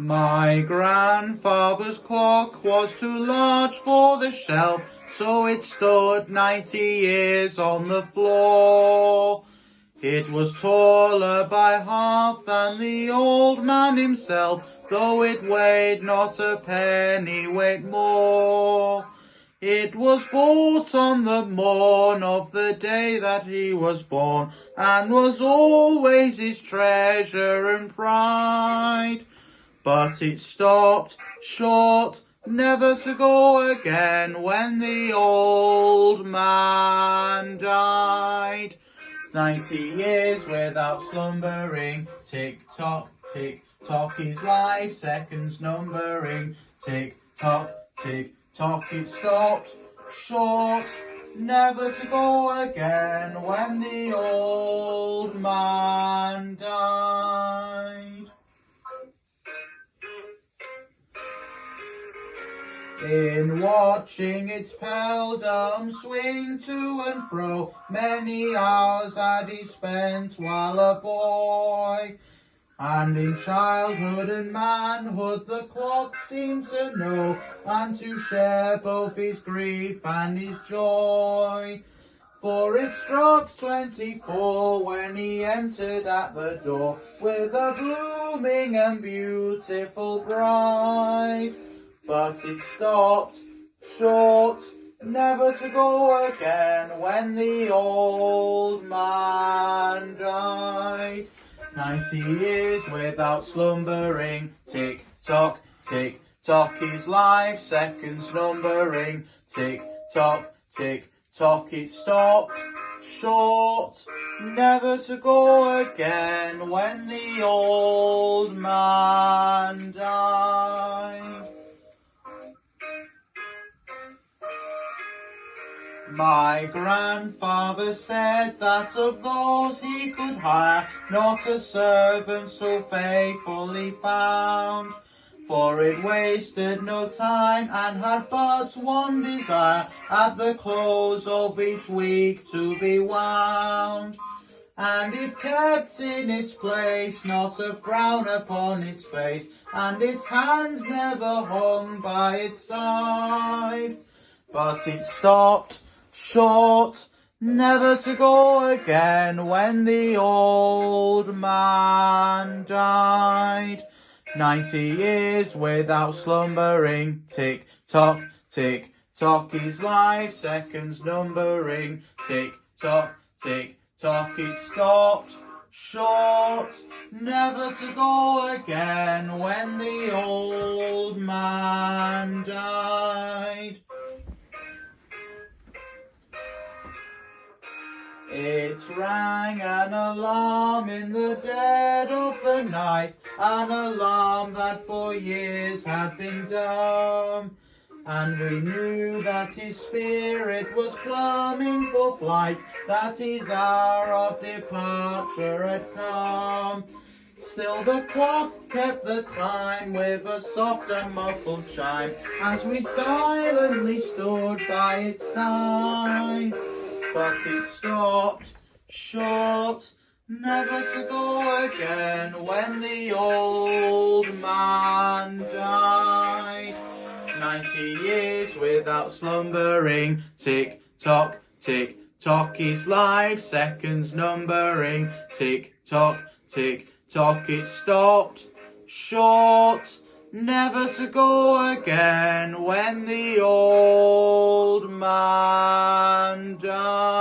My grandfather's clock was too large for the shelf, so it stood 90 years on the floor. It was taller by half than the old man himself, though it weighed not a pennyweight more. It was bought on the morn of the day that he was born, and was always his treasure and pride. But it stopped short, never to go again, when the old man died. 90 years without slumbering, tick-tock, tick-tock, his life, seconds numbering, tick-tock, tick-tock, it stopped short, never to go again, when the old man died. In watching its pendulum swing to and fro, many hours had he spent while a boy. And in childhood and manhood the clock seemed to know, and to share both his grief and his joy. For it struck 24 when he entered at the door, with a blooming and beautiful bride. But it stopped short, never to go again, when the old man died. 90 years without slumbering, tick-tock, tick-tock, his life, seconds numbering, tick-tock, tick-tock, it stopped short, never to go again, when the old man died. My grandfather said that of those he could hire, not a servant so faithfully found. For it wasted no time and had but one desire, at the close of each week to be wound. And it kept in its place, not a frown upon its face, and its hands never hung by its side. But it stopped short, never to go again, when the old man died. 90 years without slumbering, tick-tock, tick-tock, his life, seconds numbering, tick-tock, tick-tock, it stopped short, never to go again, when the old man died. It rang an alarm in the dead of the night, an alarm that for years had been dumb. And we knew that his spirit was pluming for flight, that his hour of departure had come. Still the clock kept the time with a soft and muffled chime, as we silently stood by its side. But it stopped short, never to go again, when the old man died. 90 years without slumbering, tick-tock, tick-tock, his life, seconds numbering, tick-tock, tick-tock, it stopped short, never to go again, when the old man died.